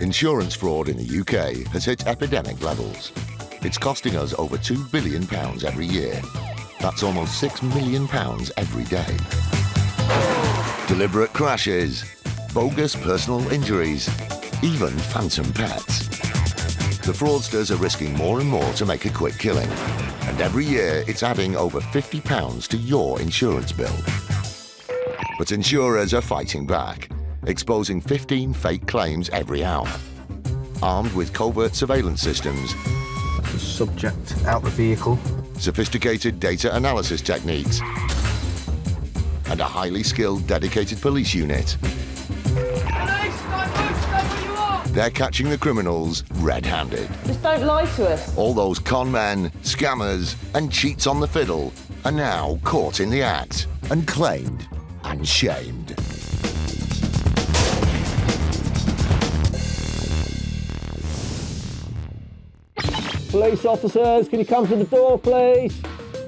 Insurance fraud in the UK has hit epidemic levels. It's costing us over £2 billion every year. That's almost £6 million every day. Deliberate crashes, bogus personal injuries, even phantom pets. The fraudsters are risking more and more to make a quick killing. And every year it's adding over £50 to your insurance bill. But insurers are fighting back, exposing 15 fake claims every hour. Armed with covert surveillance systems, subject out the vehicle, sophisticated data analysis techniques, and a highly skilled, dedicated police unit. They're catching the criminals red-handed. Just don't lie to us. All those con men, scammers, and cheats on the fiddle are now caught in the act and claimed and shamed. Police officers, can you come to the door, please?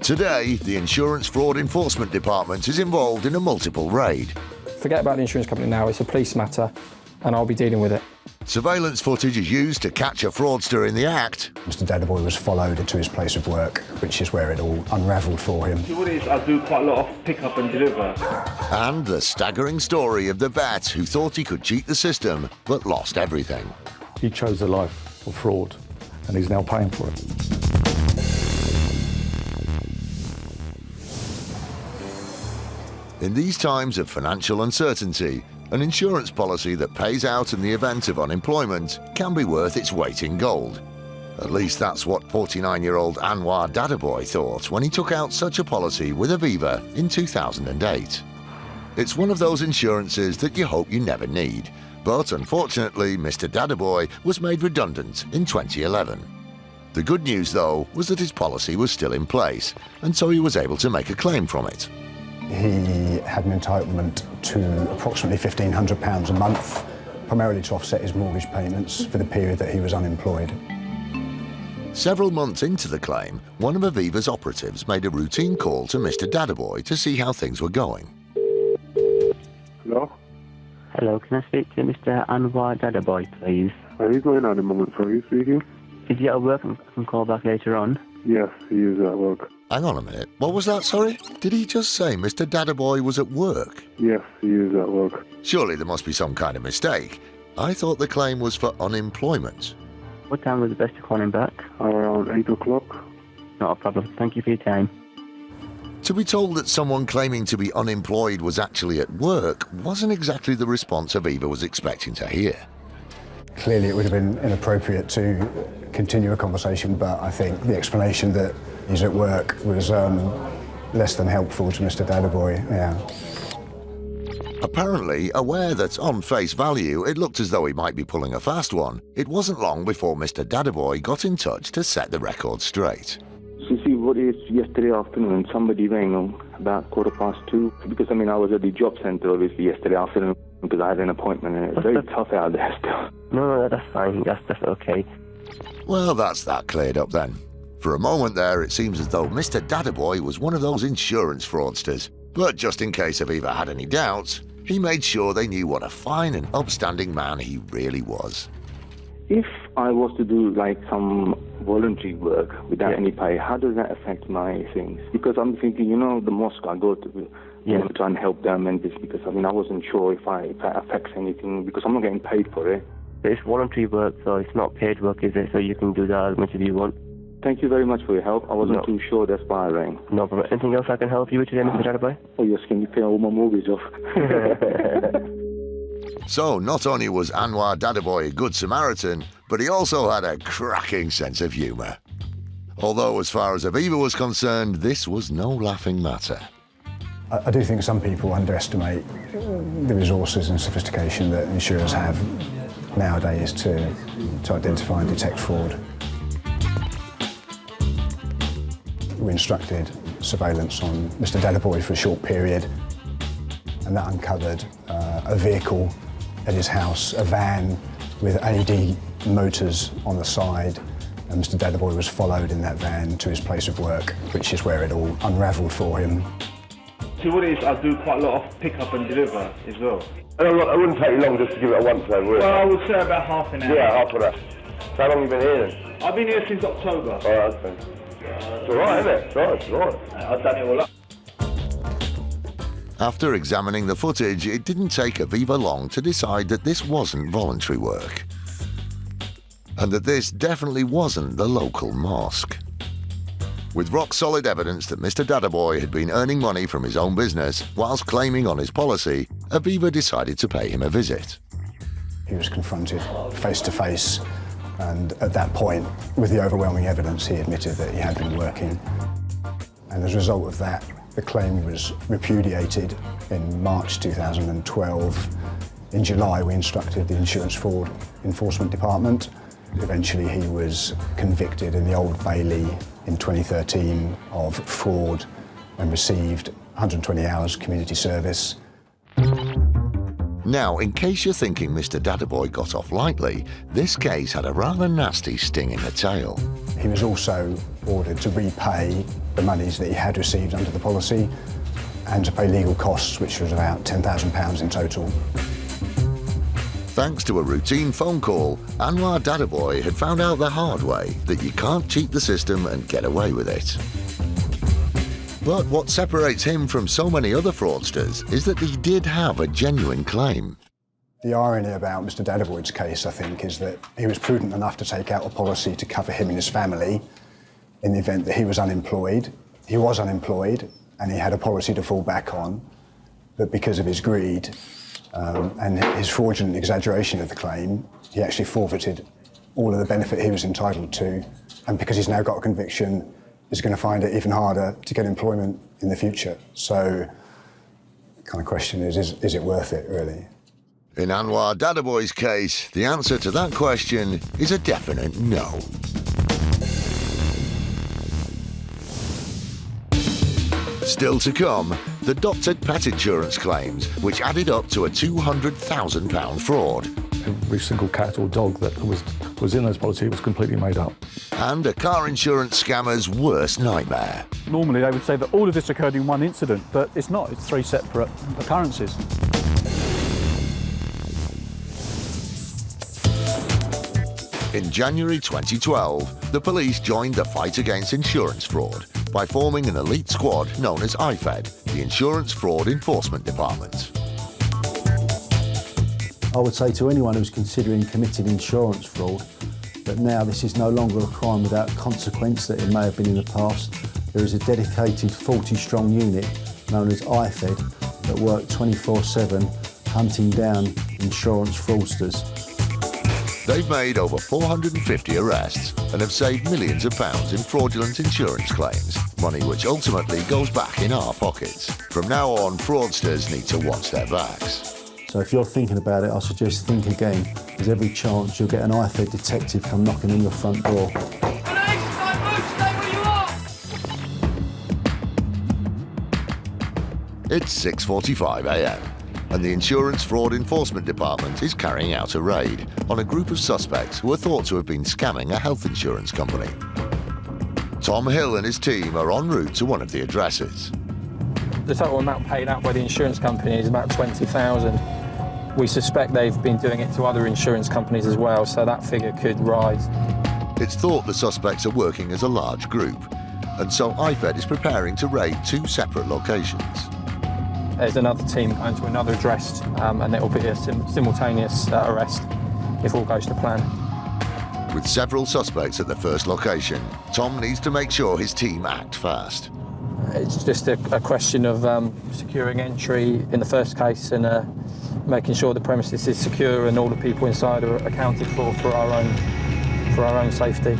Today, the Insurance Fraud Enforcement Department is involved in a multiple raid. Forget about the insurance company now, it's a police matter, and I'll be dealing with it. Surveillance footage is used to catch a fraudster in the act. Mr. Dada Boy was followed into his place of work, which is where it all unravelled for him. What it is, I do quite a lot of pick up and deliver. And the staggering story of the vet who thought he could cheat the system, but lost everything. He chose a life of fraud, and he's now paying for it. In these times of financial uncertainty, an insurance policy that pays out in the event of unemployment can be worth its weight in gold. At least that's what 49-year-old Anoir Dada Boy thought when he took out such a policy with Aviva in 2008. It's one of those insurances that you hope you never need, but unfortunately Mr. Dada Boy was made redundant in 2011. The good news, though, was that his policy was still in place, and so he was able to make a claim from it. He had an entitlement to approximately £1,500 a month, primarily to offset his mortgage payments for the period that he was unemployed. Several months into the claim, one of Aviva's operatives made a routine call to Mr. Dada Boy to see how things were going. Hello? Hello, can I speak to Mr. Anoir Dada Boy, please? He's going on at the moment, so are you speaking? Is he at work? I can call back later on. Yes, he is at work. Hang on a minute, what was that, sorry? Did he just say Mr. Dada Boy was at work? Yes, he is at work. Surely there must be some kind of mistake. I thought the claim was for unemployment. What time was the best to call him back? Around 8 o'clock. Not a problem. Thank you for your time. To be told that someone claiming to be unemployed was actually at work wasn't exactly the response Aviva was expecting to hear. Clearly it would have been inappropriate to continue a conversation, but I think the explanation that he's at work was less than helpful to Mr. Dada Boy, yeah. Apparently, aware that on face value it looked as though he might be pulling a fast one, it wasn't long before Mr. Dada Boy got in touch to set the record straight. So see, what is yesterday afternoon, somebody rang about 2:15, because I was at the job centre obviously yesterday afternoon because I had an appointment and it's very tough out there still. No, that's fine. That's okay. Well, that's that cleared up then. For a moment there, it seems as though Mr. Dada Boy was one of those insurance fraudsters. But just in case Aviva had any doubts, he made sure they knew what a fine and upstanding man he really was. If I was to do like some voluntary work without any pay, how does that affect my things? Because I'm thinking, the mosque I go to, try and help them, and this because I wasn't sure if that affects anything because I'm not getting paid for it. It's voluntary work, so it's not paid work, is it? So you can do that as much as you want. Thank you very much for your help. I wasn't too sure, that's why I rang. No problem. Anything else I can help you with today, Mr. Dada Boy? Oh yes, can you pay all my mortgage off? So not only was Anoir Dada Boy a good Samaritan, but he also had a cracking sense of humour. Although as far as Aviva was concerned, this was no laughing matter. I do think some people underestimate the resources and sophistication that insurers have nowadays to identify and detect fraud. We instructed surveillance on Mr. Dada Boy for a short period, and that uncovered a vehicle at his house, a van with AD motors on the side, and Mr. Dada Boy was followed in that van to his place of work, which is where it all unravelled for him. See what it is, I do quite a lot of pick up and deliver as well. It wouldn't take you long just to give it a once over, would it? Well, I would say about half an hour. Yeah, half an hour. So how long have you been here then? I've been here since October. Oh, okay. It's alright, isn't it? It's alright. I've done it all up. After examining the footage, it didn't take Aviva long to decide that this wasn't voluntary work. And that this definitely wasn't the local mosque. With rock-solid evidence that Mr. Dada Boy had been earning money from his own business whilst claiming on his policy, Aviva decided to pay him a visit. He was confronted face-to-face, and at that point, with the overwhelming evidence, he admitted that he had been working. And as a result of that, the claim was repudiated in March 2012. In July, we instructed the Insurance Fraud Enforcement Department. Eventually, he was convicted in the Old Bailey in 2013 of fraud and received 120 hours community service. Now, in case you're thinking Mr. Dada Boy got off lightly, this case had a rather nasty sting in the tail. He was also ordered to repay the monies that he had received under the policy and to pay legal costs, which was about £10,000 in total. Thanks to a routine phone call, Anoir Dada Boy had found out the hard way that you can't cheat the system and get away with it. But what separates him from so many other fraudsters is that he did have a genuine claim. The irony about Mr. Dada Boy's case, I think, is that he was prudent enough to take out a policy to cover him and his family in the event that he was unemployed. He was unemployed and he had a policy to fall back on, but because of his greed and his fraudulent exaggeration of the claim, he actually forfeited all of the benefit he was entitled to, and because he's now got a conviction, is going to find it even harder to get employment in the future. So the kind of question is it worth it, really? In Anoir Dada Boy's case, the answer to that question is a definite no. Still to come, the doctored pet insurance claims, which added up to a £200,000 fraud. Every single cat or dog that was in those policies was completely made up. And a car insurance scammer's worst nightmare. Normally they would say that all of this occurred in one incident, but it's not. It's 3 separate occurrences. In January 2012, the police joined the fight against insurance fraud by forming an elite squad known as IFED, the Insurance Fraud Enforcement Department. I would say to anyone who's considering committing insurance fraud that now this is no longer a crime without consequence that it may have been in the past. There is a dedicated 40-strong unit known as IFED that work 24/7 hunting down insurance fraudsters. They've made over 450 arrests and have saved millions of pounds in fraudulent insurance claims, money which ultimately goes back in our pockets. From now on, fraudsters need to watch their backs. So if you're thinking about it, I suggest think again. There's every chance you'll get an IFED detective come knocking on your front door. It's 6:45 a.m. and the Insurance Fraud Enforcement Department is carrying out a raid on a group of suspects who are thought to have been scamming a health insurance company. Tom Hill and his team are en route to one of the addresses. The total amount paid out by the insurance company is about 20,000. We suspect they've been doing it to other insurance companies as well, so that figure could rise. It's thought the suspects are working as a large group, and so IFED is preparing to raid 2 separate locations. There's another team going to another address, and it will be a simultaneous arrest if all goes to plan. With several suspects at the first location, Tom needs to make sure his team act fast. It's just a question of securing entry in the first case and making sure the premises is secure and all the people inside are accounted for our own safety.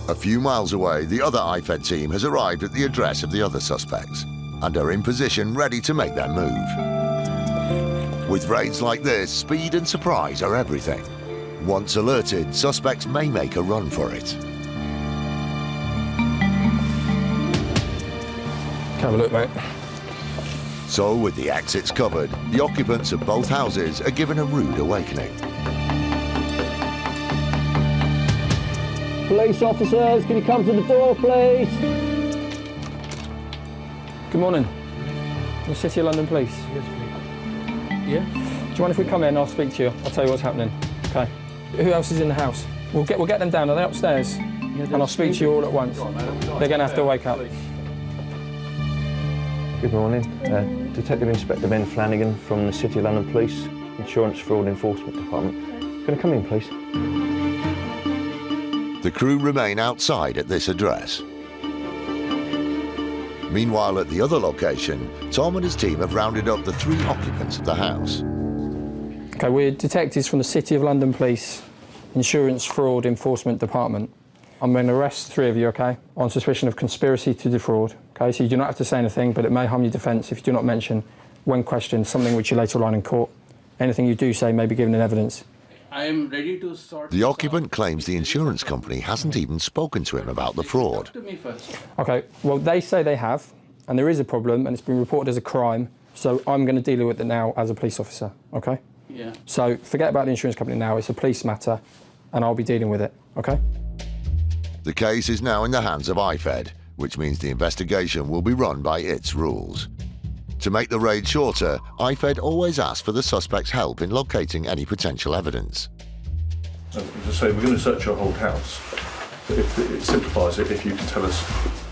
A few miles away, the other IFED team has arrived at the address of the other suspects and are in position ready to make their move. With raids like this, speed and surprise are everything. Once alerted, suspects may make a run for it. Have a look, mate. So, with the exits covered, the occupants of both houses are given a rude awakening. Police officers, can you come to the door, please? Good morning. from the City of London Police? Yes, please. Yeah? Do you mind if we come in and I'll speak to you? I'll tell you what's happening. Okay. Who else is in the house? We'll get them down. Are they upstairs? Yeah, and I'll speak to you all at once. They're going to have to wake up. Good morning. Detective Inspector Ben Flanagan from the City of London Police, Insurance Fraud Enforcement Department. Can I come in, please? The crew remain outside at this address. Meanwhile, at the other location, Tom and his team have rounded up the 3 occupants of the house. Okay, we're detectives from the City of London Police, Insurance Fraud Enforcement Department. I'm going to arrest 3 of you, okay, on suspicion of conspiracy to defraud. Okay, so you do not have to say anything, but it may harm your defence if you do not mention, when questioned, something which you later rely in court. Anything you do say may be given in evidence. I am ready to sort. The occupant claims the insurance company hasn't even spoken to him about the fraud. Talk to me first. Okay, well, they say they have, and there is a problem, and it's been reported as a crime, so I'm going to deal with it now as a police officer, okay? Yeah. So forget about the insurance company now, it's a police matter, and I'll be dealing with it, okay? The case is now in the hands of IFED, which means the investigation will be run by its rules. To make the raid shorter, IFED always asks for the suspect's help in locating any potential evidence. As I say, we're going to search your whole house. If it simplifies it, if you can tell us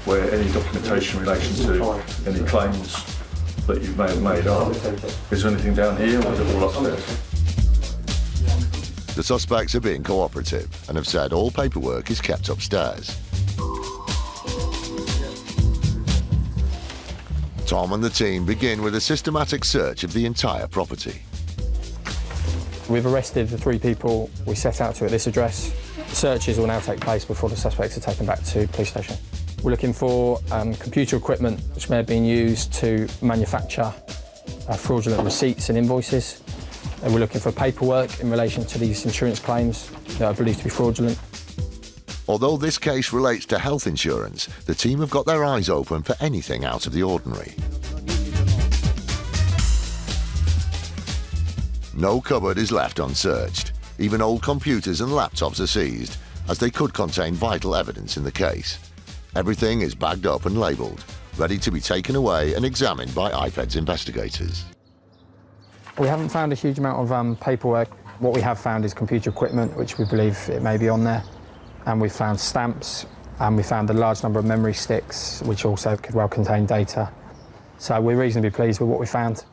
where any documentation in relation to any claims that you may have made are. Is there anything down here, or is it all upstairs? The suspects are being cooperative and have said all paperwork is kept upstairs. Tom and the team begin with a systematic search of the entire property. We've arrested the 3 people we set out to at this address. Searches will now take place before the suspects are taken back to the police station. We're looking for computer equipment which may have been used to manufacture fraudulent receipts and invoices. And we're looking for paperwork in relation to these insurance claims that are believed to be fraudulent. Although this case relates to health insurance, the team have got their eyes open for anything out of the ordinary. No cupboard is left unsearched. Even old computers and laptops are seized, as they could contain vital evidence in the case. Everything is bagged up and labelled, ready to be taken away and examined by IFED's investigators. We haven't found a huge amount of paperwork. What we have found is computer equipment, which we believe it may be on there. And we found stamps, and we found a large number of memory sticks, which also could well contain data. So we're reasonably pleased with what we found.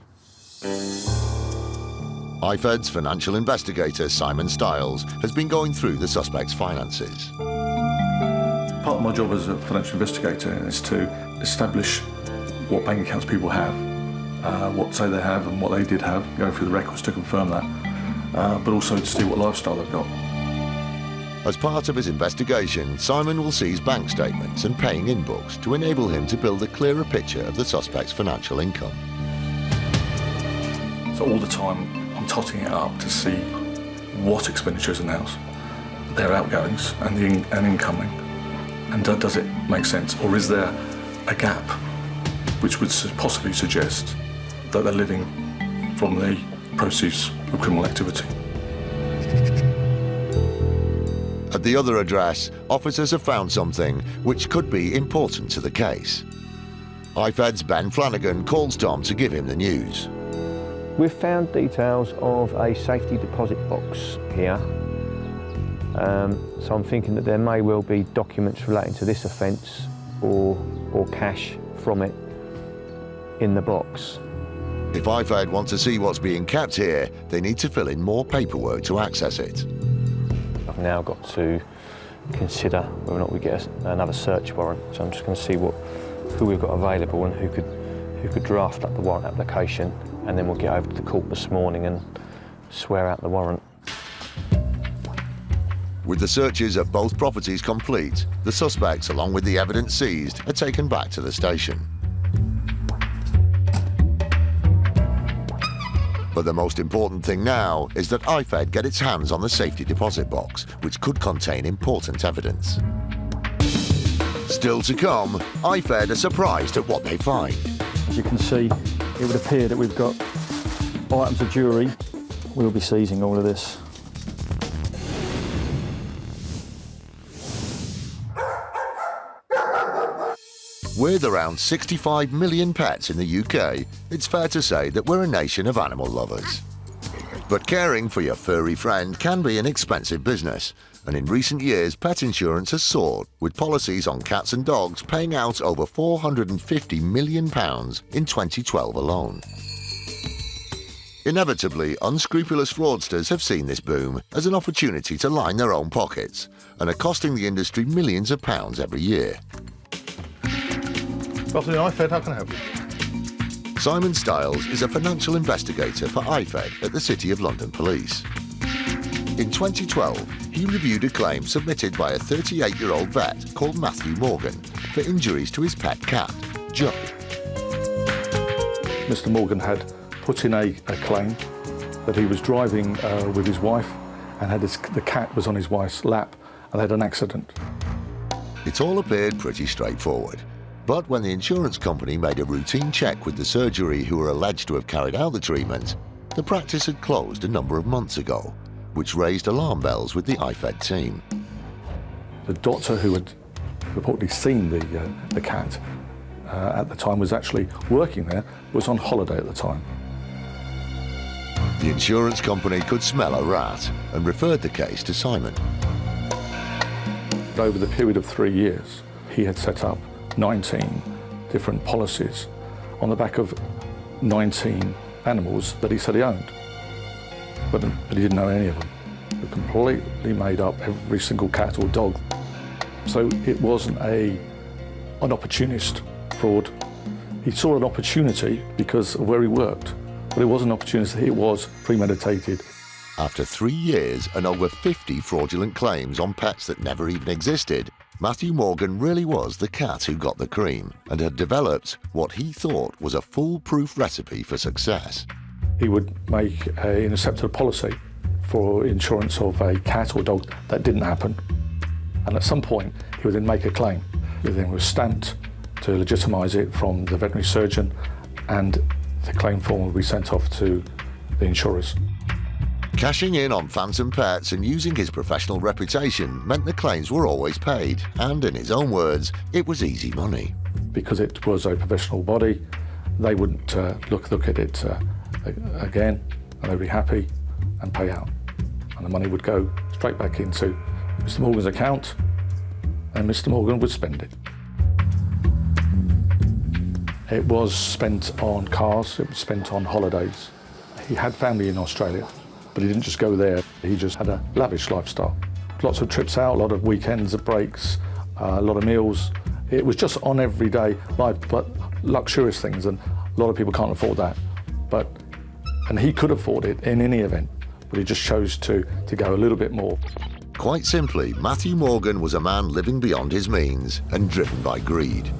IFED's financial investigator, Simon Stiles, has been going through the suspect's finances. Part of my job as a financial investigator is to establish what bank accounts people have, what say they have and what they did have, go through the records to confirm that, but also to see what lifestyle they've got. As part of his investigation, Simon will seize bank statements and paying in books to enable him to build a clearer picture of the suspect's financial income. So all the time I'm totting it up to see what expenditures in the house, their outgoings and incoming, and does it make sense, or is there a gap which would possibly suggest that they're living from the proceeds of criminal activity. At the other address, officers have found something which could be important to the case. IFED's Ben Flanagan calls Tom to give him the news. We've found details of a safety deposit box here. So I'm thinking that there may well be documents relating to this offence or cash from it in the box. If IFED want to see what's being kept here, they need to fill in more paperwork to access it. I've now got to consider whether or not we get another search warrant. So I'm just going to see who we've got available and who could draft up the warrant application, and then we'll get over to the court this morning and swear out the warrant. With the searches of both properties complete, the suspects, along with the evidence seized, are taken back to the station. But the most important thing now is that IFED get its hands on the safety deposit box, which could contain important evidence. Still to come, IFED are surprised at what they find. As you can see, it would appear that we've got items of jewellery. We'll be seizing all of this. With around 65 million pets in the UK, it's fair to say that we're a nation of animal lovers. But caring for your furry friend can be an expensive business, and in recent years pet insurance has soared, with policies on cats and dogs paying out over £450 million in 2012 alone. Inevitably, unscrupulous fraudsters have seen this boom as an opportunity to line their own pockets and are costing the industry millions of pounds every year. Good afternoon, IFED. How can I help you? Simon Stiles is a financial investigator for IFED at the City of London Police. In 2012, he reviewed a claim submitted by a 38-year-old vet called Matthew Morgan for injuries to his pet cat, Joe. Mr. Morgan had put in a claim that he was driving with his wife and the cat was on his wife's lap and they had an accident. It all appeared pretty straightforward. But when the insurance company made a routine check with the surgery who were alleged to have carried out the treatment, the practice had closed a number of months ago, which raised alarm bells with the IFED team. The doctor who had reportedly seen the cat at the time was actually working there, was on holiday at the time. The insurance company could smell a rat and referred the case to Simon. Over the period of 3 years, he had set up 19 different policies on the back of 19 animals that he said he owned. But he didn't know any of them. They were completely made up, every single cat or dog. So it wasn't an opportunist fraud. He saw an opportunity because of where he worked, but it wasn't an opportunity, it was premeditated. After 3 years and over 50 fraudulent claims on pets that never even existed, Matthew Morgan really was the cat who got the cream and had developed what he thought was a foolproof recipe for success. He would make an intercepted policy for insurance of a cat or dog. That didn't happen. And at some point, he would then make a claim. Everything was stamped to legitimise it from the veterinary surgeon, and the claim form would be sent off to the insurers. Cashing in on phantom pets and using his professional reputation meant the claims were always paid, and in his own words, it was easy money. Because it was a professional body, they wouldn't look at it again, and they'd be happy and pay out. And the money would go straight back into Mr. Morgan's account, and Mr. Morgan would spend it. It was spent on cars, it was spent on holidays. He had family in Australia, but he didn't just go there, he just had a lavish lifestyle. Lots of trips out, a lot of weekends of breaks, a lot of meals. It was just on everyday life, but luxurious things, and a lot of people can't afford that. And he could afford it in any event, but he just chose to go a little bit more. Quite simply, Matthew Morgan was a man living beyond his means and driven by greed.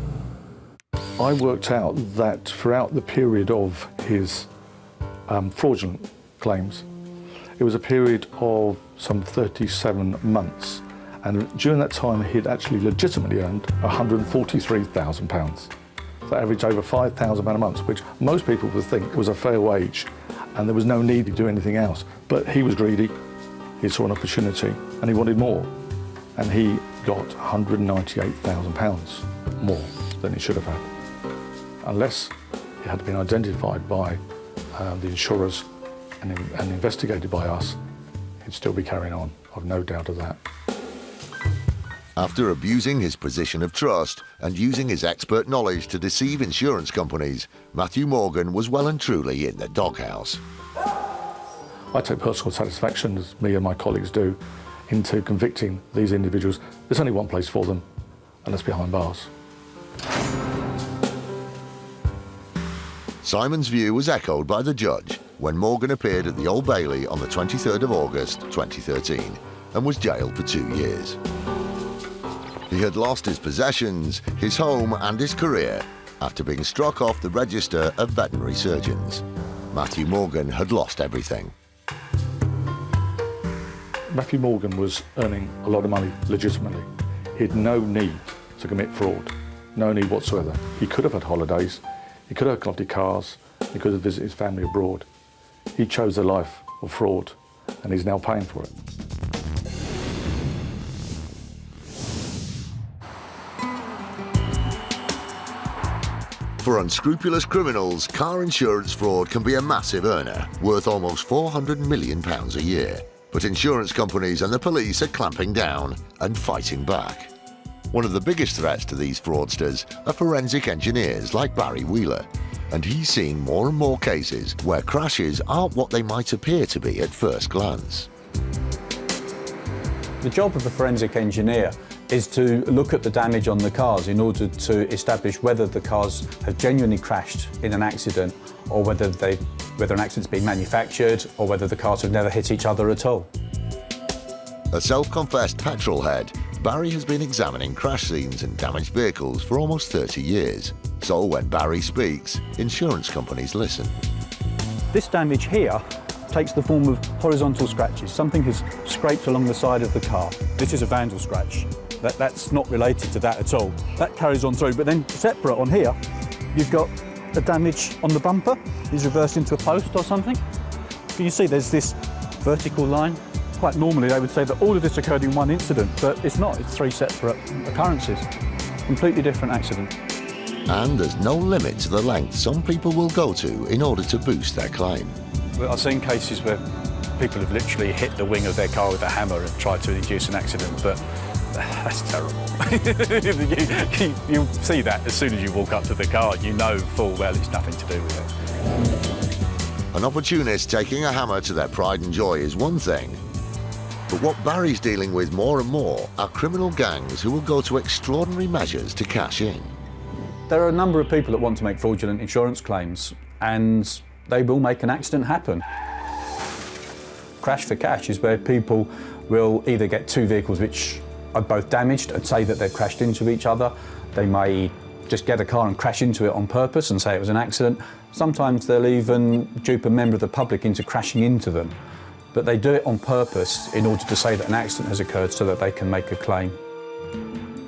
I worked out that throughout the period of his fraudulent claims, it was a period of some 37 months. And during that time, he'd actually legitimately earned £143,000. So averaged over £5,000 a month, which most people would think was a fair wage, and there was no need to do anything else. But he was greedy, he saw an opportunity, and he wanted more. And he got £198,000 more than he should have had. Unless it had been identified by the insurers and investigated by us, he'd still be carrying on. I've no doubt of that. After abusing his position of trust and using his expert knowledge to deceive insurance companies, Matthew Morgan was well and truly in the doghouse. I take personal satisfaction, as me and my colleagues do, into convicting these individuals. There's only one place for them, and that's behind bars. Simon's view was echoed by the judge when Morgan appeared at the Old Bailey on the 23rd of August 2013 and was jailed for 2 years. He had lost his possessions, his home and his career after being struck off the register of veterinary surgeons. Matthew Morgan had lost everything. Matthew Morgan was earning a lot of money legitimately. He had no need to commit fraud, no need whatsoever. He could have had holidays, he could have collected cars, he could have visited his family abroad. He chose a life of fraud, and he's now paying for it. For unscrupulous criminals, car insurance fraud can be a massive earner, worth almost £400 million a year. But insurance companies and the police are clamping down and fighting back. One of the biggest threats to these fraudsters are forensic engineers like Barry Wheeler, and he's seeing more and more cases where crashes aren't what they might appear to be at first glance. The job of a forensic engineer is to look at the damage on the cars in order to establish whether the cars have genuinely crashed in an accident or whether an accident's been manufactured or whether the cars have never hit each other at all. A self-confessed petrol head, Barry has been examining crash scenes and damaged vehicles for almost 30 years. So when Barry speaks, insurance companies listen. This damage here takes the form of horizontal scratches. Something has scraped along the side of the car. This is a vandal scratch. That's not related to that at all. That carries on through, but then separate on here, you've got a damage on the bumper. It's reversed into a post or something. Can you see there's this vertical line? Quite normally they would say that all of this occurred in one incident, but it's not. It's 3 separate occurrences. Completely different accident. And there's no limit to the length some people will go to in order to boost their claim. Well, I've seen cases where people have literally hit the wing of their car with a hammer and tried to induce an accident, but that's terrible. you see that as soon as you walk up to the car, you know full well it's nothing to do with it. An opportunist taking a hammer to their pride and joy is one thing, but what Barry's dealing with more and more are criminal gangs who will go to extraordinary measures to cash in. There are a number of people that want to make fraudulent insurance claims, and they will make an accident happen. Crash for cash is where people will either get 2 vehicles which are both damaged and say that they've crashed into each other. They may just get a car and crash into it on purpose and say it was an accident. Sometimes they'll even dupe a member of the public into crashing into them. But they do it on purpose in order to say that an accident has occurred so that they can make a claim.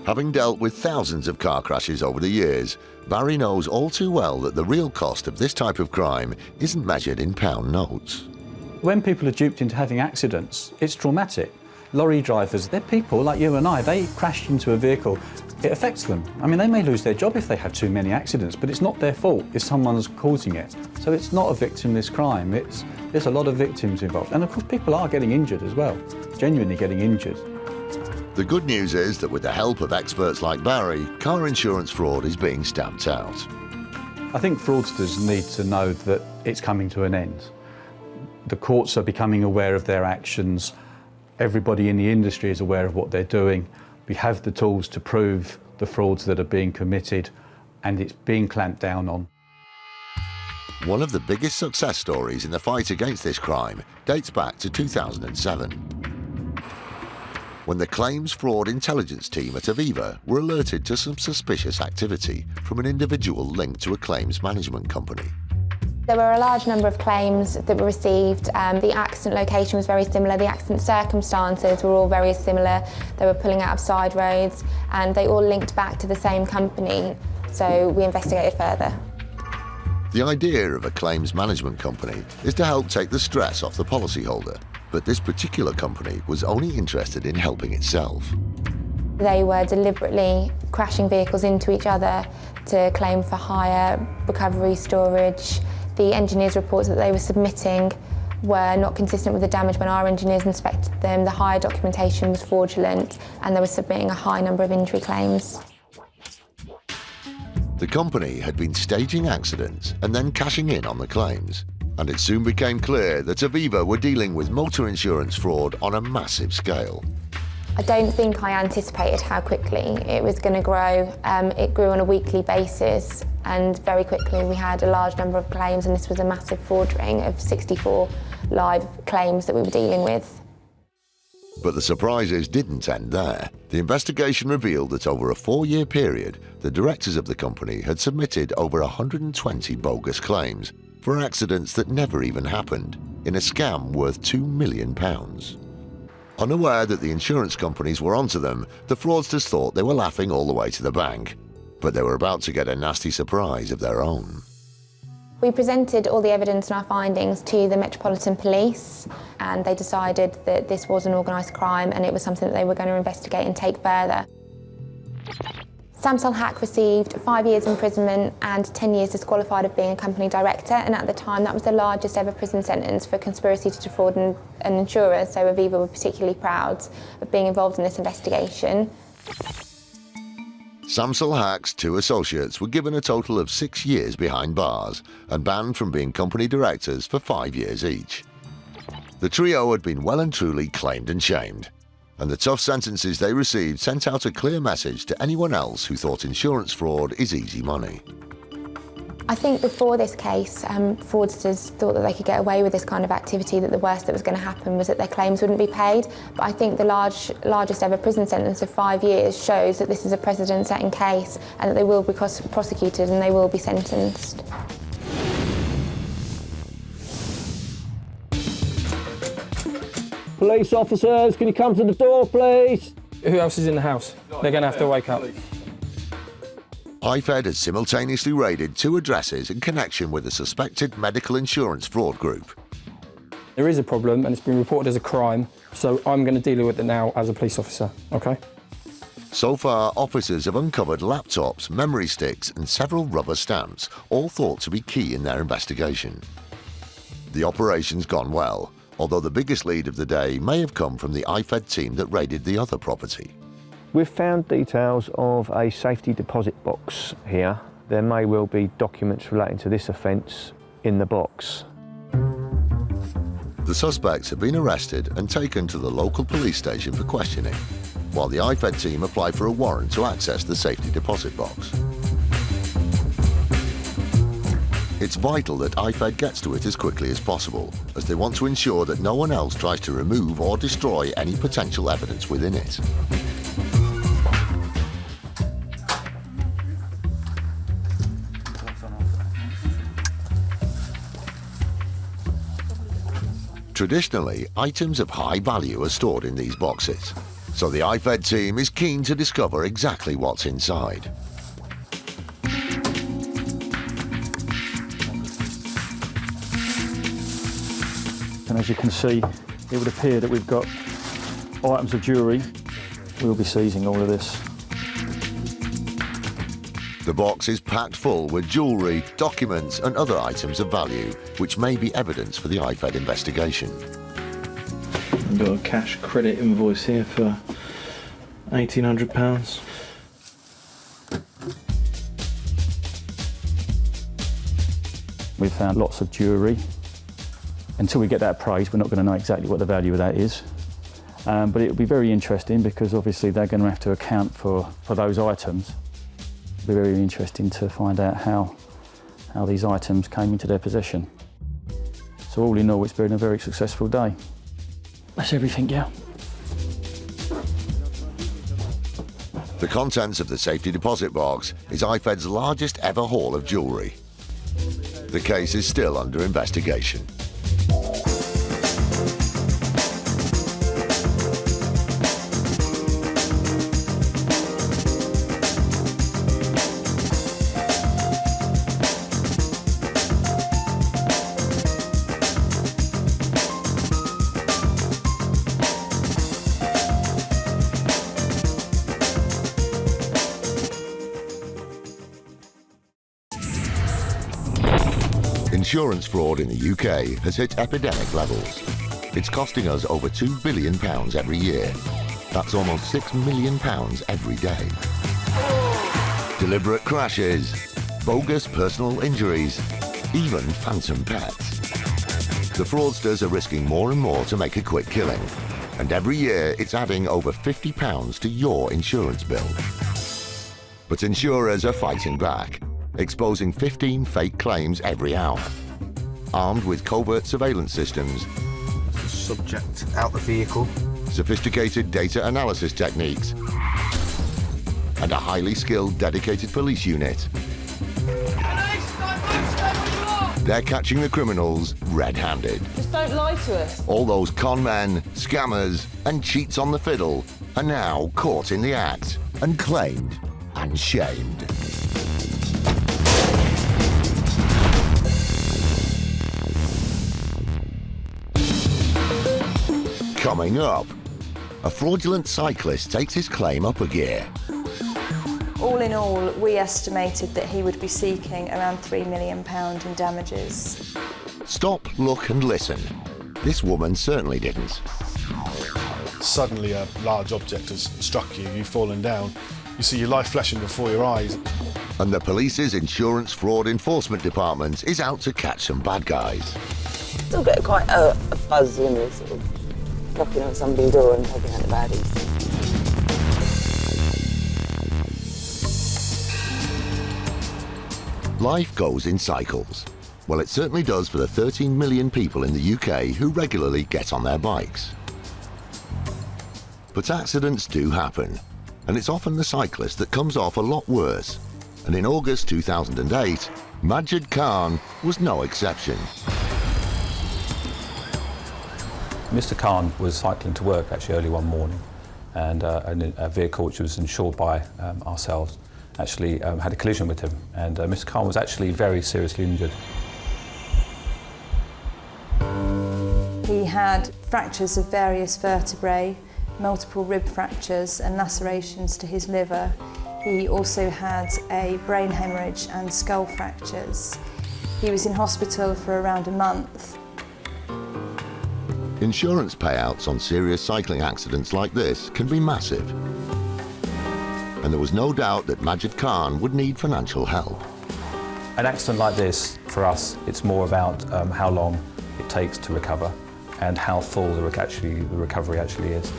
Having dealt with thousands of car crashes over the years, Barry knows all too well that the real cost of this type of crime isn't measured in pound notes. When people are duped into having accidents, it's traumatic. Lorry drivers, they're people like you and I, they crash into a vehicle, it affects them. I mean, they may lose their job if they have too many accidents, but it's not their fault if someone's causing it. So it's not a victimless crime, there's a lot of victims involved. And of course, people are getting injured as well, genuinely getting injured. The good news is that with the help of experts like Barry, car insurance fraud is being stamped out. I think fraudsters need to know that it's coming to an end. The courts are becoming aware of their actions. Everybody in the industry is aware of what they're doing. We have the tools to prove the frauds that are being committed, and it's being clamped down on. One of the biggest success stories in the fight against this crime dates back to 2007. When the Claims Fraud Intelligence team at Aviva were alerted to some suspicious activity from an individual linked to a claims management company. There were a large number of claims that were received. The accident location was very similar, the accident circumstances were all very similar. They were pulling out of side roads and they all linked back to the same company, so we investigated further. The idea of a claims management company is to help take the stress off the policyholder, but this particular company was only interested in helping itself. They were deliberately crashing vehicles into each other to claim for hire, recovery, storage. The engineers' reports that they were submitting were not consistent with the damage when our engineers inspected them. The hire documentation was fraudulent and they were submitting a high number of injury claims. The company had been staging accidents and then cashing in on the claims, and it soon became clear that Aviva were dealing with motor insurance fraud on a massive scale. I don't think I anticipated how quickly it was going to grow. It grew on a weekly basis and very quickly we had a large number of claims, and this was a massive fraud ring of 64 live claims that we were dealing with. But the surprises didn't end there. The investigation revealed that over a 4-year period, the directors of the company had submitted over 120 bogus claims for accidents that never even happened, in a scam worth £2 million. Unaware that the insurance companies were onto them, the fraudsters thought they were laughing all the way to the bank. But they were about to get a nasty surprise of their own. We presented all the evidence and our findings to the Metropolitan Police, and they decided that this was an organised crime and it was something that they were going to investigate and take further. Samsung Hack received 5 years imprisonment and 10 years disqualified of being a company director, and at the time that was the largest ever prison sentence for conspiracy to defraud an insurer, so Aviva were particularly proud of being involved in this investigation. Samsung Hack's 2 associates were given a total of 6 years behind bars and banned from being company directors for 5 years each. The trio had been well and truly claimed and shamed, and the tough sentences they received sent out a clear message to anyone else who thought insurance fraud is easy money. I think before this case, fraudsters thought that they could get away with this kind of activity, that the worst that was going to happen was that their claims wouldn't be paid. But I think the largest ever prison sentence of 5 years shows that this is a precedent-setting case and that they will be prosecuted and they will be sentenced. Police officers, can you come to the door, please? Who else is in the house? They're going to have to wake up. IFED has simultaneously raided 2 addresses in connection with a suspected medical insurance fraud group. There is a problem and it's been reported as a crime, so I'm going to deal with it now as a police officer, OK? So far, officers have uncovered laptops, memory sticks and several rubber stamps, all thought to be key in their investigation. The operation's gone well, although the biggest lead of the day may have come from the IFED team that raided the other property. We've found details of a safety deposit box here. There may well be documents relating to this offence in the box. The suspects have been arrested and taken to the local police station for questioning, while the IFED team apply for a warrant to access the safety deposit box. It's vital that IFED gets to it as quickly as possible, as they want to ensure that no one else tries to remove or destroy any potential evidence within it. Traditionally, items of high value are stored in these boxes, so the IFED team is keen to discover exactly what's inside. And as you can see, it would appear that we've got items of jewellery. We'll be seizing all of this. The box is packed full with jewellery, documents and other items of value, which may be evidence for the IFED investigation. I've got a cash credit invoice here for £1,800. We've found lots of jewellery. Until we get that appraised, we're not going to know exactly what the value of that is. But it'll be very interesting because obviously they're going to have to account for those items. It'll be very interesting to find out how these items came into their possession. So all in all, it's been a very successful day. That's everything, yeah. The contents of the safety deposit box is IFED's largest ever haul of jewellery. The case is still under investigation. Insurance fraud in the UK has hit epidemic levels. It's costing us over £2 billion every year. That's almost £6 million every day. Deliberate crashes, bogus personal injuries, even phantom pets. The fraudsters are risking more and more to make a quick killing, and every year it's adding over £50 to your insurance bill. But insurers are fighting back, exposing 15 fake claims every hour. Armed with covert surveillance systems, Subject out the vehicle, sophisticated data analysis techniques, and a highly skilled, dedicated police unit, they're catching the criminals red-handed. Just don't lie to us. All those con men, scammers, and cheats on the fiddle are now caught in the act and claimed and shamed. Coming up, a fraudulent cyclist takes his claim up a gear. All in all, we estimated that he would be seeking around £3 million in damages. Stop, look and listen. This woman certainly didn't. Suddenly a large object has struck you, you've fallen down. You see your life flashing before your eyes. And the police's Insurance Fraud Enforcement Department is out to catch some bad guys. Still get quite a buzz when you're sort of knocking on somebody's door and taking out the baddies. Life goes in cycles. Well, it certainly does for the 13 million people in the UK who regularly get on their bikes. But accidents do happen, and it's often the cyclist that comes off a lot worse. And in August 2008, Majid Khan was no exception. Mr. Khan was cycling to work actually early one morning, and a vehicle which was insured by ourselves actually had a collision with him, and Mr. Khan was actually very seriously injured. He had fractures of various vertebrae, multiple rib fractures and lacerations to his liver. He also had a brain hemorrhage and skull fractures. He was in hospital for around a month. Insurance payouts on serious cycling accidents like this can be massive. And there was no doubt that Majid Khan would need financial help. An accident like this, for us, it's more about how long it takes to recover and how full the recovery actually is.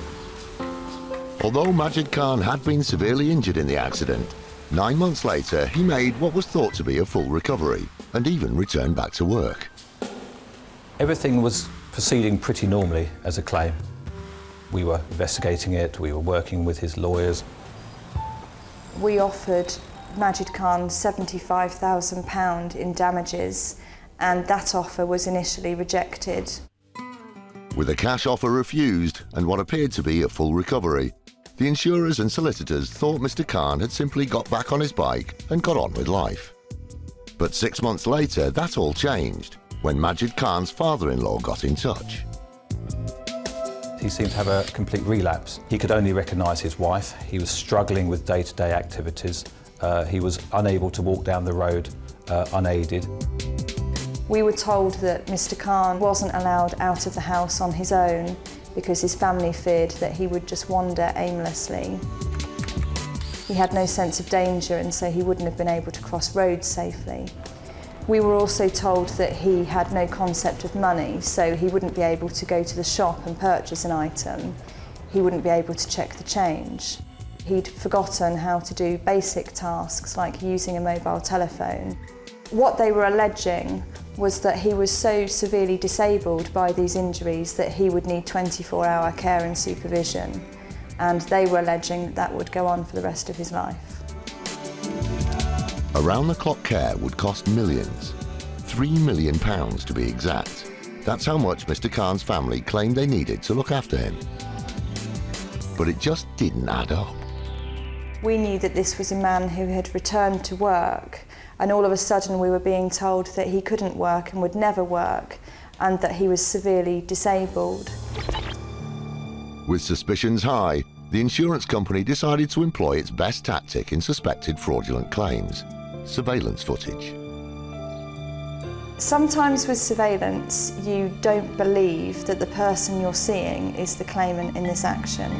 Although Majid Khan had been severely injured in the accident, 9 months later he made what was thought to be a full recovery and even returned back to work. Everything was proceeding pretty normally as a claim. We were investigating it, we were working with his lawyers. We offered Majid Khan £75,000 in damages, and that offer was initially rejected. With a cash offer refused and what appeared to be a full recovery, the insurers and solicitors thought Mr. Khan had simply got back on his bike and got on with life. But 6 months later, that all changed when Majid Khan's father-in-law got in touch. He seemed to have a complete relapse. He could only recognise his wife. He was struggling with day-to-day activities. He was unable to walk down the road unaided. We were told that Mr. Khan wasn't allowed out of the house on his own because his family feared that he would just wander aimlessly. He had no sense of danger, and so he wouldn't have been able to cross roads safely. We were also told that he had no concept of money, so he wouldn't be able to go to the shop and purchase an item. He wouldn't be able to check the change. He'd forgotten how to do basic tasks like using a mobile telephone. What they were alleging was that he was so severely disabled by these injuries that he would need 24-hour care and supervision, and they were alleging that would go on for the rest of his life. Around-the-clock care would cost millions, £3 million to be exact. That's how much Mr. Khan's family claimed they needed to look after him. But it just didn't add up. We knew that this was a man who had returned to work, and all of a sudden we were being told that he couldn't work and would never work, and that he was severely disabled. With suspicions high, the insurance company decided to employ its best tactic in suspected fraudulent claims: surveillance footage. Sometimes with surveillance, you don't believe that the person you're seeing is the claimant in this action.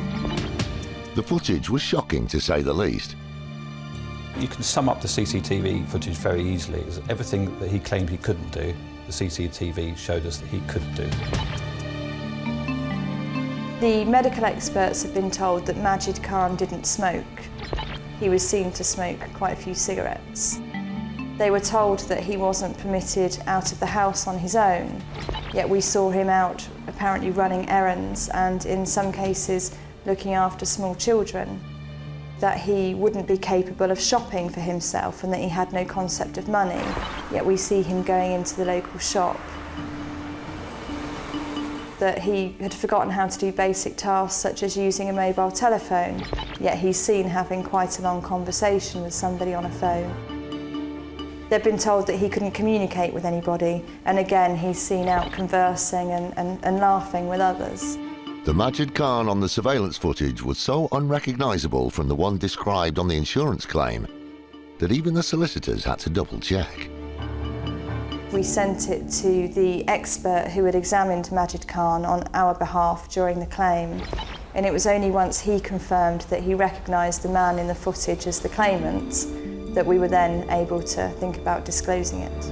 The footage was shocking, to say the least. You can sum up the CCTV footage very easily. Everything that he claimed he couldn't do, the CCTV showed us that he could do. The medical experts have been told that Majid Khan didn't smoke. He was seen to smoke quite a few cigarettes. They were told that he wasn't permitted out of the house on his own, yet we saw him out apparently running errands and in some cases looking after small children. That he wouldn't be capable of shopping for himself and that he had no concept of money, yet we see him going into the local shop. That he had forgotten how to do basic tasks such as using a mobile telephone, yet he's seen having quite a long conversation with somebody on a phone. They've been told that he couldn't communicate with anybody, and again he's seen out conversing and laughing with others. The Majid Khan on the surveillance footage was so unrecognisable from the one described on the insurance claim that even the solicitors had to double-check. We sent it to the expert who had examined Majid Khan on our behalf during the claim, and it was only once he confirmed that he recognised the man in the footage as the claimant that we were then able to think about disclosing it.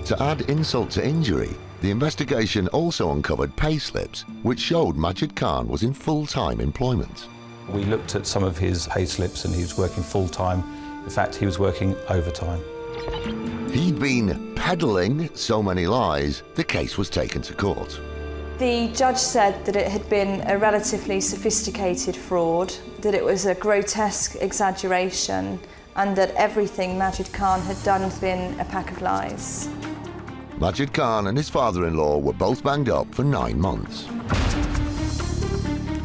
To add insult to injury, the investigation also uncovered pay slips which showed Majid Khan was in full-time employment. We looked at some of his pay slips and he was working full-time. In fact, he was working overtime. He'd been peddling so many lies, the case was taken to court. The judge said that it had been a relatively sophisticated fraud, that it was a grotesque exaggeration, and that everything Majid Khan had done had been a pack of lies. Majid Khan and his father-in-law were both banged up for 9 months.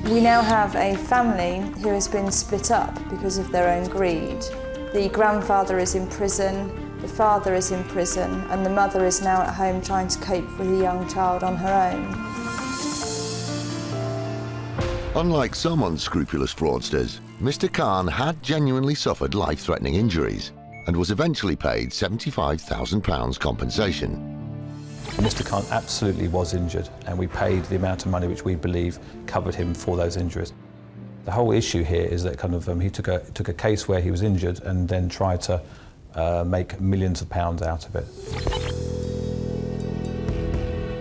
We now have a family who has been split up because of their own greed. The grandfather is in prison, the father is in prison, and the mother is now at home trying to cope with a young child on her own. Unlike some unscrupulous fraudsters, Mr. Khan had genuinely suffered life-threatening injuries and was eventually paid £75,000 compensation. Mr. Khan absolutely was injured, and we paid the amount of money which we believe covered him for those injuries. The whole issue here is that he took a case where he was injured and then tried to make millions of pounds out of it.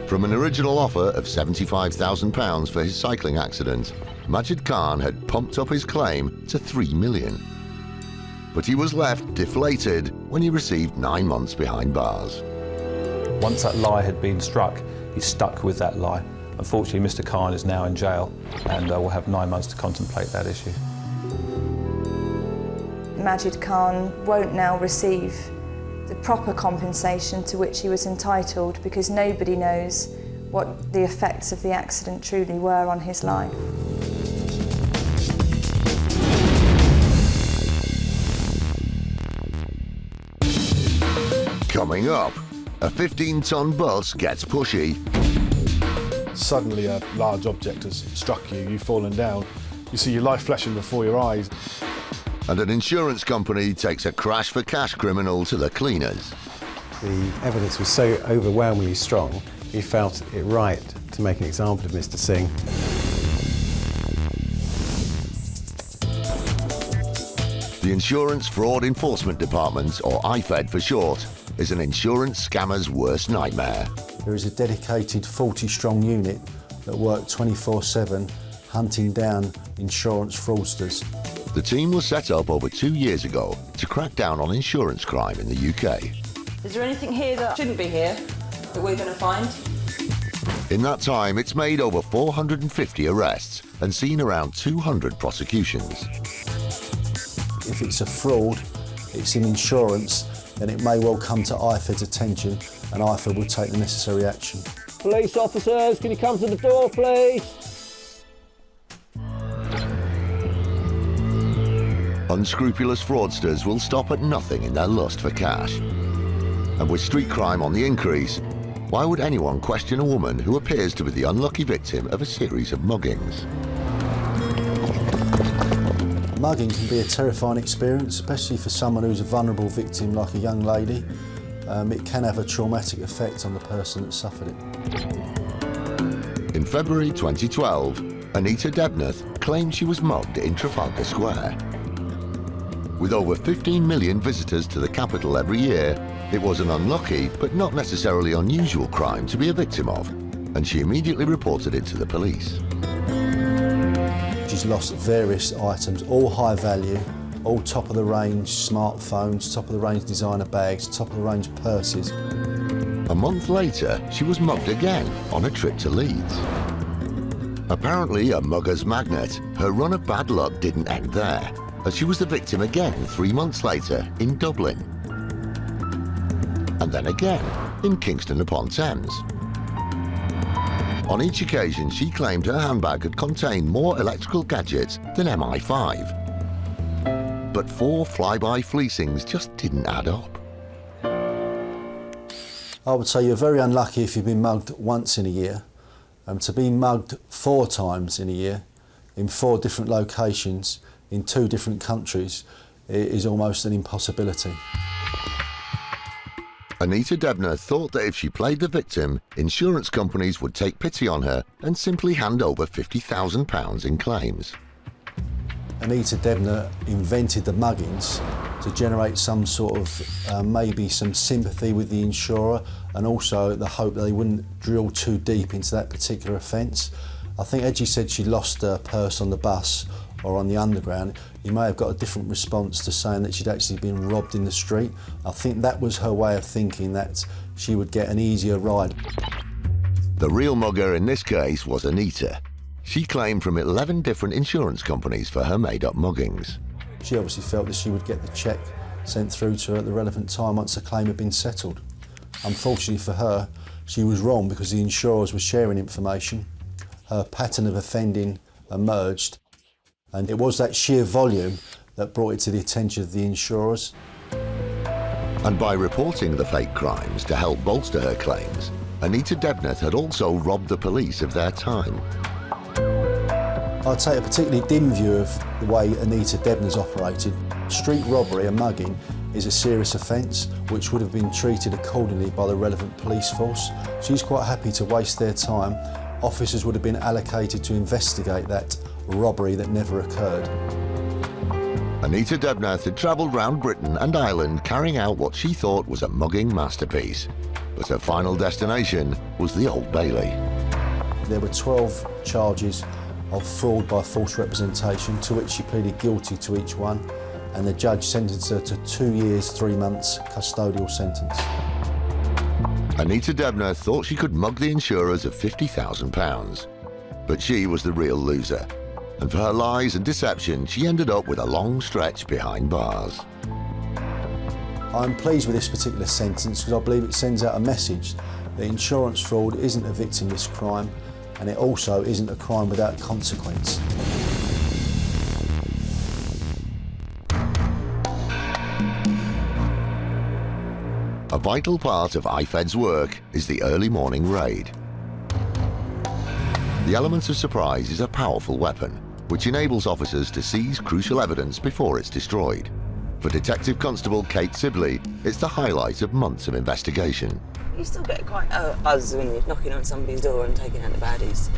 From an original offer of £75,000 for his cycling accident, Majid Khan had pumped up his claim to £3 million. But he was left deflated when he received 9 months behind bars. Once that lie had been struck, he stuck with that lie. Unfortunately, Mr. Khan is now in jail and will have 9 months to contemplate that issue. Majid Khan won't now receive the proper compensation to which he was entitled because nobody knows what the effects of the accident truly were on his life. Coming up, a 15-ton bus gets pushy. Suddenly a large object has struck you, you've fallen down, you see your life flashing before your eyes. And an insurance company takes a crash-for-cash criminal to the cleaners. The evidence was so overwhelmingly strong, we felt it right to make an example of Mr. Singh. The Insurance Fraud Enforcement Department, or IFED for short, is an insurance scammer's worst nightmare. There is a dedicated 40-strong unit that work 24/7 hunting down insurance fraudsters. The team was set up over 2 years ago to crack down on insurance crime in the UK. Is there anything here that shouldn't be here that we're going to find? In that time, it's made over 450 arrests and seen around 200 prosecutions. If it's a fraud, it's in insurance, then it may well come to IFED's attention and IFED will take the necessary action. Police officers, can you come to the door, please? Unscrupulous fraudsters will stop at nothing in their lust for cash. And with street crime on the increase, why would anyone question a woman who appears to be the unlucky victim of a series of muggings? Mugging can be a terrifying experience, especially for someone who's a vulnerable victim like a young lady. It can have a traumatic effect on the person that suffered it. In February 2012, Anita Debneth claimed she was mugged in Trafalgar Square. With over 15 million visitors to the capital every year, it was an unlucky but not necessarily unusual crime to be a victim of, and she immediately reported it to the police. She's lost various items, all high value, all top of the range smartphones, top of the range designer bags, top of the range purses. A month later, she was mugged again on a trip to Leeds. Apparently a mugger's magnet, her run of bad luck didn't end there, as she was the victim again 3 months later in Dublin. And then again in Kingston-upon-Thames. On each occasion, she claimed her handbag had contained more electrical gadgets than MI5. But 4 flyby fleecings just didn't add up. I would say you're very unlucky if you've been mugged once in a year. To be mugged 4 times in a year, in 4 different locations, in 2 different countries, is almost an impossibility. Anita Debner thought that if she played the victim, insurance companies would take pity on her and simply hand over £50,000 in claims. Anita Debner invented the muggings to generate some sort of, maybe some sympathy with the insurer, and also the hope that they wouldn't drill too deep into that particular offence. I think Edgy said she lost her purse on the bus or on the underground. You may have got a different response to saying that she'd actually been robbed in the street. I think that was her way of thinking that she would get an easier ride. The real mugger in this case was Anita. She claimed from 11 different insurance companies for her made-up muggings. She obviously felt that she would get the cheque sent through to her at the relevant time once the claim had been settled. Unfortunately for her, she was wrong because the insurers were sharing information. Her pattern of offending emerged, and it was that sheer volume that brought it to the attention of the insurers. And by reporting the fake crimes to help bolster her claims, Anita Debner had also robbed the police of their time. I'd take a particularly dim view of the way Anita Debner's operated. Street robbery and mugging is a serious offence which would have been treated accordingly by the relevant police force. She's quite happy to waste their time. Officers would have been allocated to investigate that robbery that never occurred. Anita Debner had travelled round Britain and Ireland carrying out what she thought was a mugging masterpiece. But her final destination was the Old Bailey. There were 12 charges of fraud by false representation, to which she pleaded guilty to each one, and the judge sentenced her to 2 years, 3 months custodial sentence. Anita Debner thought she could mug the insurers of £50,000, but she was the real loser. And for her lies and deception, she ended up with a long stretch behind bars. I'm pleased with this particular sentence because I believe it sends out a message that insurance fraud isn't a victimless crime, and it also isn't a crime without consequence. A vital part of IFED's work is the early morning raid. The element of surprise is a powerful weapon, which enables officers to seize crucial evidence before it's destroyed. For Detective Constable Kate Sibley, it's the highlight of months of investigation. You still get quite a buzz when you're knocking on somebody's door and taking out the baddies.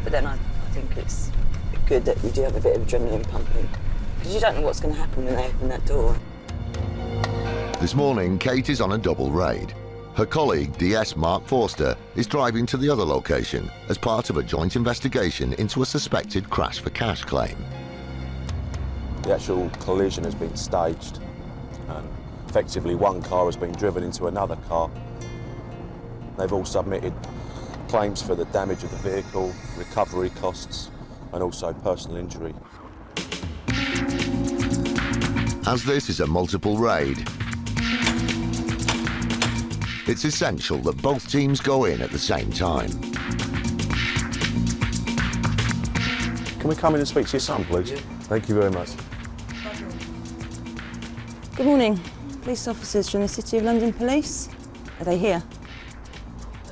But then I think it's good that we do have a bit of adrenaline pumping, because you don't know what's going to happen when they open that door. This morning, Kate is on a double raid. Her colleague, DS Mark Fraudster, is driving to the other location as part of a joint investigation into a suspected crash for cash claim. The actual collision has been staged, and effectively one car has been driven into another car. They've all submitted claims for the damage of the vehicle, recovery costs, and also personal injury. As this is a multiple raid, it's essential that both teams go in at the same time. Can we come in and speak to your son, please? Thank you very much. Good morning. Police officers from the City of London Police. Are they here?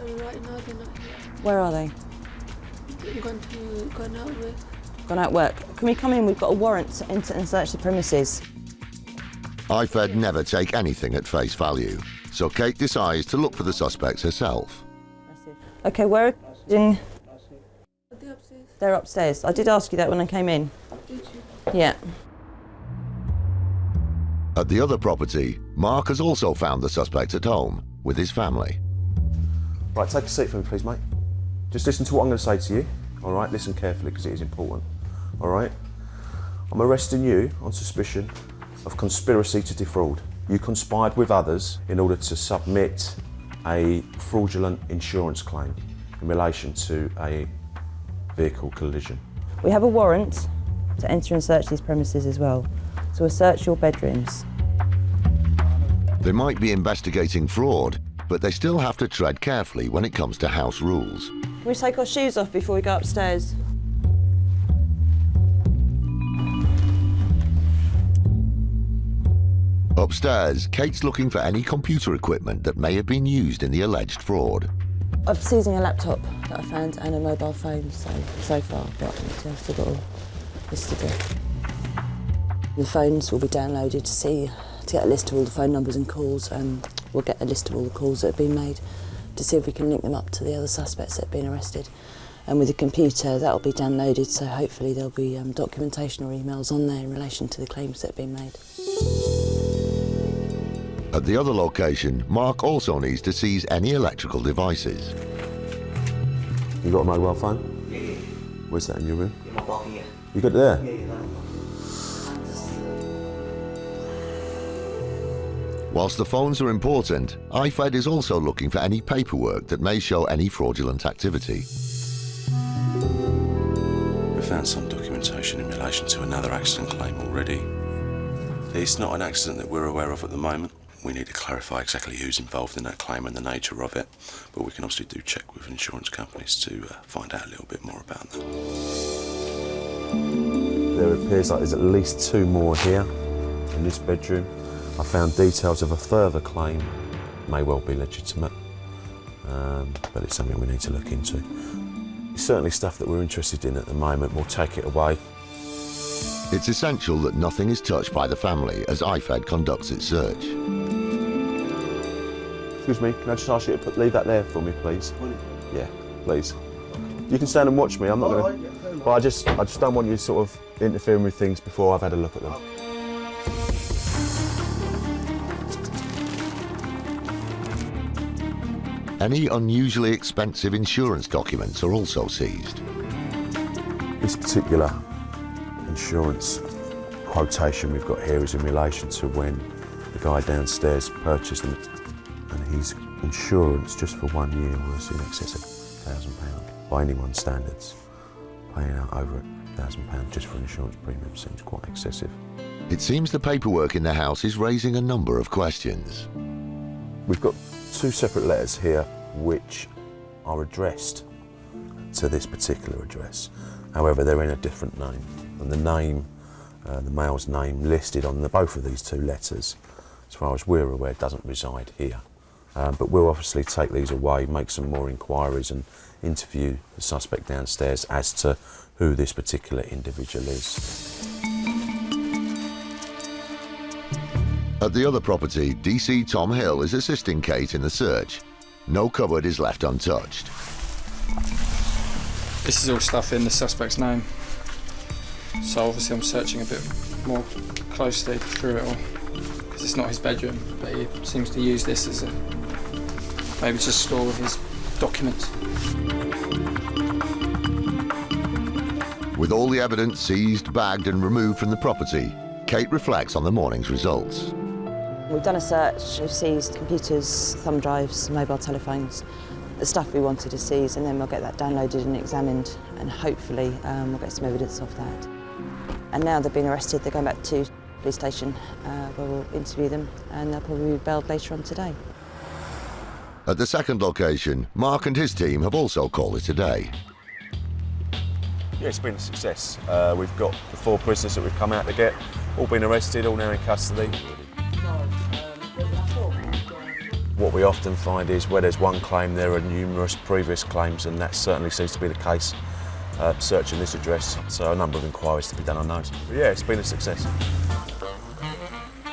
Right now they're not here. Where are they? They're gone out work. Gone out work. Can we come in? We've got a warrant to enter and search the premises. IFED never take anything at face value, so Kate decides to look for the suspects herself. Okay, where are they? They're upstairs. They're upstairs. I did ask you that when I came in. Did you? Yeah. At the other property, Mark has also found the suspect at home with his family. Right, take a seat for me, please, mate. Just listen to what I'm going to say to you, all right? Listen carefully, because it is important, all right? I'm arresting you on suspicion of conspiracy to defraud. You conspired with others in order to submit a fraudulent insurance claim in relation to a vehicle collision. We have a warrant to enter and search these premises as well. So we'll search your bedrooms. They might be investigating fraud, but they still have to tread carefully when it comes to house rules. Can we take our shoes off before we go upstairs? Upstairs, Kate's looking for any computer equipment that may have been used in the alleged fraud. I've seizing a laptop that I found and a mobile phone so far, but I've still got all this to do. The phones will be downloaded to get a list of all the phone numbers and calls, and we'll get a list of all the calls that have been made to see if we can link them up to the other suspects that have been arrested. And with the computer, that'll be downloaded, so hopefully there'll be documentation or emails on there in relation to the claims that have been made. At the other location, Mark also needs to seize any electrical devices. You got a mobile phone? Yeah. Where's that, in your room? My pocket, yeah. You got it there? Yeah. Whilst the phones are important, IFED is also looking for any paperwork that may show any fraudulent activity. We found some documentation in relation to another accident claim already. It's not an accident that we're aware of at the moment. We need to clarify exactly who's involved in that claim and the nature of it, but we can obviously do check with insurance companies to find out a little bit more about that. There appears like there's at least 2 more here in this bedroom. I found details of a further claim, may well be legitimate, but it's something we need to look into. It's certainly stuff that we're interested in at the moment. We'll take it away. It's essential that nothing is touched by the family as IFED conducts its search. Excuse me, can I just ask you to leave that there for me, please? Yeah, please. You can stand and watch me, I'm not going to... But I just don't want you sort of interfering with things before I've had a look at them. Any unusually expensive insurance documents are also seized. This particular insurance quotation we've got here is in relation to when the guy downstairs purchased them, and his insurance just for 1 year was in excess of £1,000 by anyone's standards. Paying out over £1,000 just for an insurance premium seems quite excessive. It seems the paperwork in the house is raising a number of questions. We've got 2 separate letters here which are addressed to this particular address. However, they're in a different name, and the name, the male's name listed on both of these 2 letters, as far as we're aware, doesn't reside here. But we'll obviously take these away, make some more inquiries and interview the suspect downstairs as to who this particular individual is. At the other property, DC Tom Hill is assisting Kate in the search. No cupboard is left untouched. This is all stuff in the suspect's name. So obviously I'm searching a bit more closely through it all, because it's not his bedroom, but he seems to use this as a, maybe to store his documents. With all the evidence seized, bagged and removed from the property, Kate reflects on the morning's results. We've done a search, we've seized computers, thumb drives, mobile telephones, the stuff we wanted to seize, and then we'll get that downloaded and examined, and hopefully we'll get some evidence of that. And now they've been arrested, they're going back to the police station where we'll interview them, and they'll probably be bailed later on today. At the second location, Mark and his team have also called it a day. Yeah, it's been a success. We've got the 4 prisoners that we've come out to get, all been arrested, all now in custody. What we often find is where there's one claim, there are numerous previous claims, and that certainly seems to be the case searching this address. So a number of inquiries to be done on those. But yeah, it's been a success.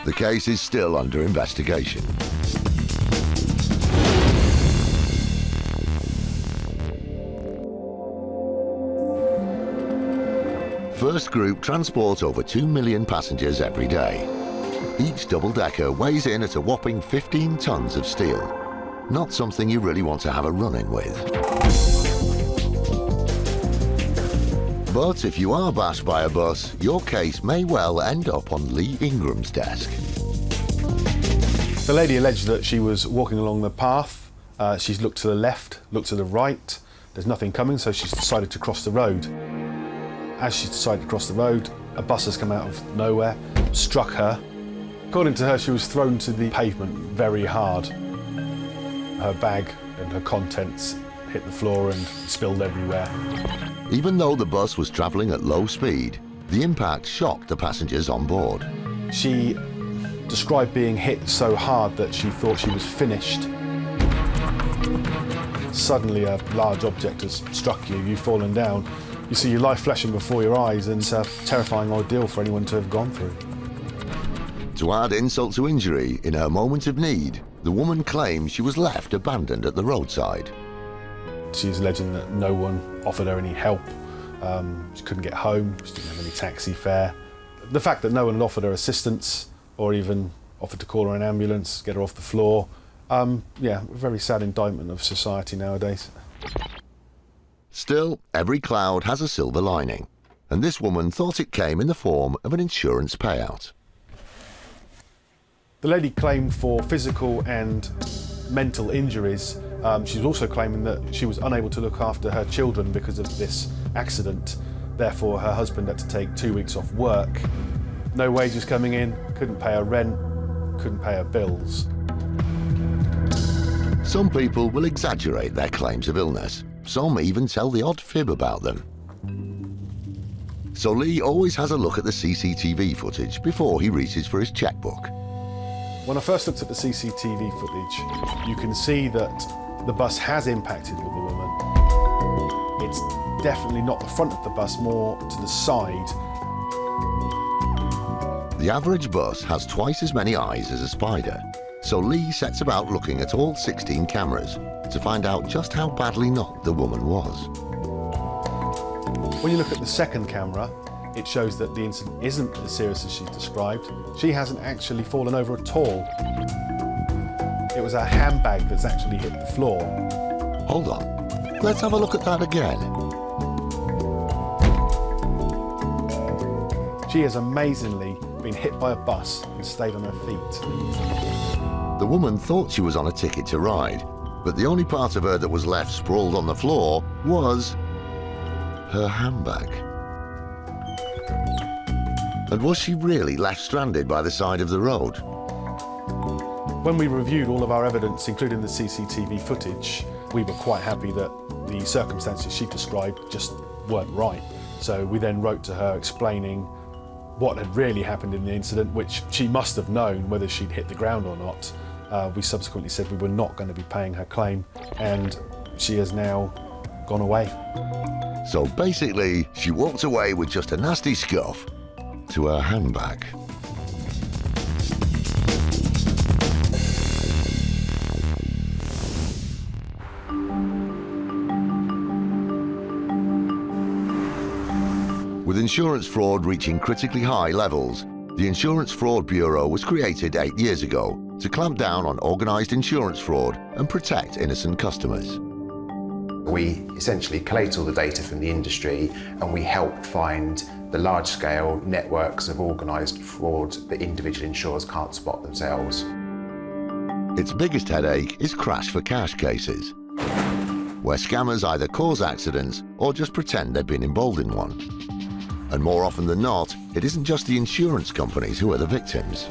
The case is still under investigation. First Group transport over 2 million passengers every day. Each double-decker weighs in at a whopping 15 tons of steel. Not something you really want to have a run-in with. But if you are bashed by a bus, your case may well end up on Lee Ingram's desk. The lady alleged that she was walking along the path. She's looked to the left, looked to the right. There's nothing coming, so she's decided to cross the road. As she decided to cross the road, a bus has come out of nowhere, struck her. According to her, she was thrown to the pavement very hard. Her bag and her contents hit the floor and spilled everywhere. Even though the bus was travelling at low speed, the impact shocked the passengers on board. She described being hit so hard that she thought she was finished. suddenly a large object has struck you, you've fallen down, you see your life flashing before your eyes, and it's a terrifying ordeal for anyone to have gone through. To add insult to injury, in her moment of need, the woman claims she was left abandoned at the roadside. She's alleging that no one offered her any help. She couldn't get home, she didn't have any taxi fare. The fact that no one offered her assistance or even offered to call her an ambulance, get her off the floor, yeah, a very sad indictment of society nowadays. Still, every cloud has a silver lining, and this woman thought it came in the form of an insurance payout. The lady claimed for physical and mental injuries. She's also claiming that she was unable to look after her children because of this accident. Therefore, her husband had to take 2 weeks off work. No wages coming in, couldn't pay her rent, couldn't pay her bills. Some people will exaggerate their claims of illness. Some even tell the odd fib about them. So Lee always has a look at the CCTV footage before he reaches for his checkbook. When I first looked at the CCTV footage, you can see that the bus has impacted with the woman. It's definitely not the front of the bus, more to the side. The average bus has twice as many eyes as a spider, so Lee sets about looking at all 16 cameras to find out just how badly knocked the woman was. When you look at the second camera, it shows that the incident isn't as serious as she's described. She hasn't actually fallen over at all. It was her handbag that's actually hit the floor. Hold on, let's have a look at that again. She has amazingly been hit by a bus and stayed on her feet. The woman thought she was on a ticket to ride, but the only part of her that was left sprawled on the floor was her handbag. And was she really left stranded by the side of the road? When we reviewed all of our evidence, including the CCTV footage, we were quite happy that the circumstances she described just weren't right. So we then wrote to her explaining what had really happened in the incident, which she must have known whether she'd hit the ground or not. We subsequently said we were not going to be paying her claim, and she has now gone away. So basically, she walked away with just a nasty scuff to her handbag. With insurance fraud reaching critically high levels, the Insurance Fraud Bureau was created 8 years ago to clamp down on organised insurance fraud and protect innocent customers. We essentially collate all the data from the industry and we help find the large-scale networks of organised fraud that individual insurers can't spot themselves. Its biggest headache is crash for cash cases, where scammers either cause accidents or just pretend they've been involved in one. And more often than not, it isn't just the insurance companies who are the victims.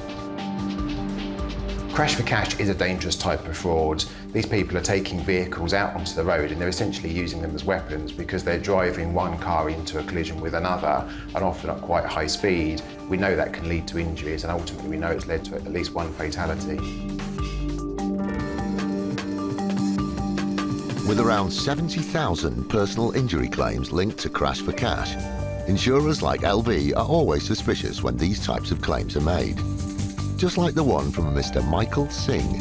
Crash for cash is a dangerous type of fraud. These people are taking vehicles out onto the road and they're essentially using them as weapons because they're driving one car into a collision with another, and often at quite high speed. We know that can lead to injuries, and ultimately we know it's led to at least one fatality. With around 70,000 personal injury claims linked to crash for cash, insurers like LV are always suspicious when these types of claims are made. Just like the one from Mr. Michael Singh.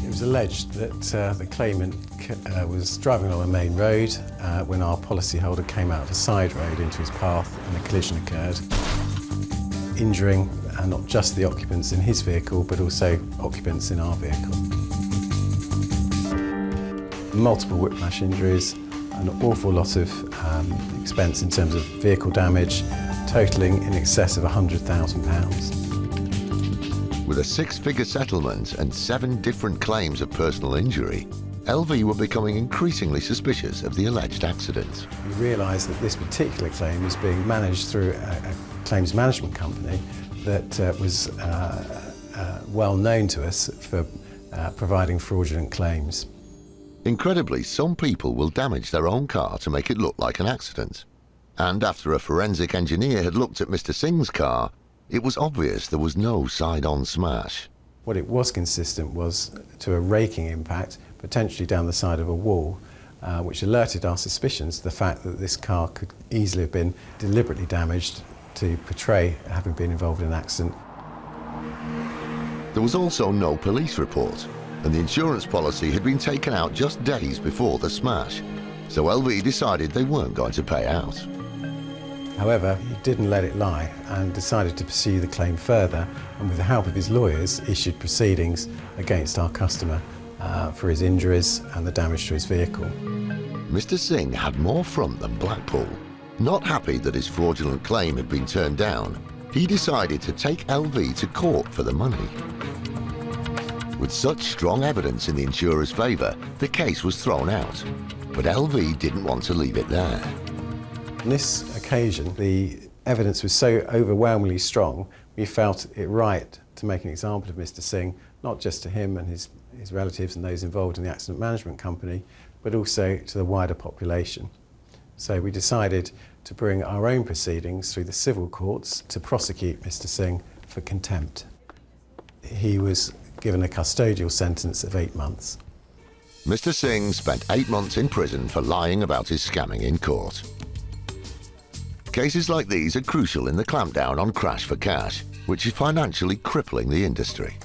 It was alleged that the claimant was driving along a main road when our policyholder came out of a side road into his path and a collision occurred, injuring not just the occupants in his vehicle but also occupants in our vehicle. Multiple whiplash injuries, an awful lot of expense in terms of vehicle damage, totalling in excess of £100,000. With a 6-figure settlement and 7 different claims of personal injury, LV were becoming increasingly suspicious of the alleged accident. We realised that this particular claim was being managed through a claims management company that was well known to us for providing fraudulent claims. Incredibly, some people will damage their own car to make it look like an accident. And after a forensic engineer had looked at Mr. Singh's car, it was obvious there was no side-on smash. What it was consistent was to a raking impact, potentially down the side of a wall, which alerted our suspicions to the fact that this car could easily have been deliberately damaged to portray having been involved in an accident. There was also no police report, and the insurance policy had been taken out just days before the smash, so LV decided they weren't going to pay out. However, he didn't let it lie and decided to pursue the claim further, and with the help of his lawyers issued proceedings against our customer for his injuries and the damage to his vehicle. Mr. Singh had more front than Blackpool. Not happy that his fraudulent claim had been turned down, he decided to take LV to court for the money. With such strong evidence in the insurer's favour, the case was thrown out, but LV didn't want to leave it there. On this occasion, the evidence was so overwhelmingly strong, we felt it right to make an example of Mr. Singh, not just to him and his relatives and those involved in the accident management company, but also to the wider population. So we decided to bring our own proceedings through the civil courts to prosecute Mr. Singh for contempt. He was given a custodial sentence of 8 months. Mr. Singh spent 8 months in prison for lying about his scamming in court. Cases like these are crucial in the clampdown on crash for cash, which is financially crippling the industry.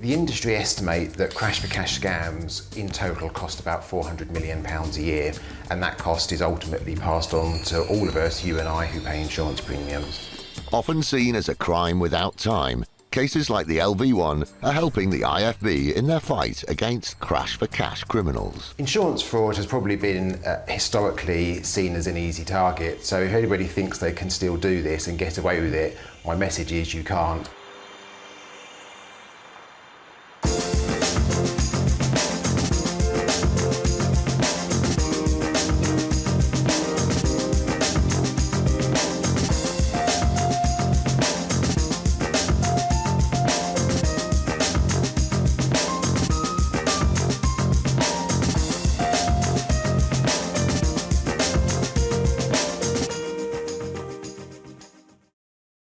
The industry estimate that crash for cash scams in total cost about £400 million a year, and that cost is ultimately passed on to all of us, you and I, who pay insurance premiums. Often seen as a crime without time, cases like the LV one are helping the IFB in their fight against crash for cash criminals. Insurance fraud has probably been historically seen as an easy target, so if anybody thinks they can still do this and get away with it, my message is you can't.